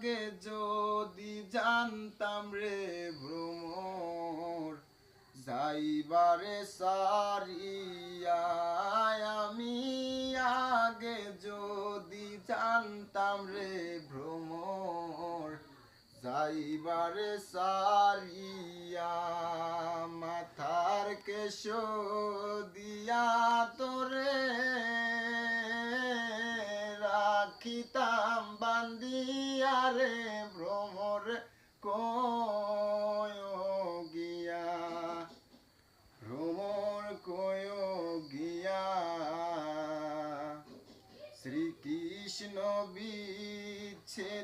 আগে যদি জানতাম রে ভ্রমর যাইবারে সারিয়া আমি আগে যদি জানতাম রে ভ্রমর যাইবারে সারিয়া মাথার কেশ দিয়া তোরে রাখিতাম বান্দিয়া রে ভ্রমর কয় গিয়া ভ্রমর কয় গিয়া শ্রীকৃষ্ণ বিচ্ছেদের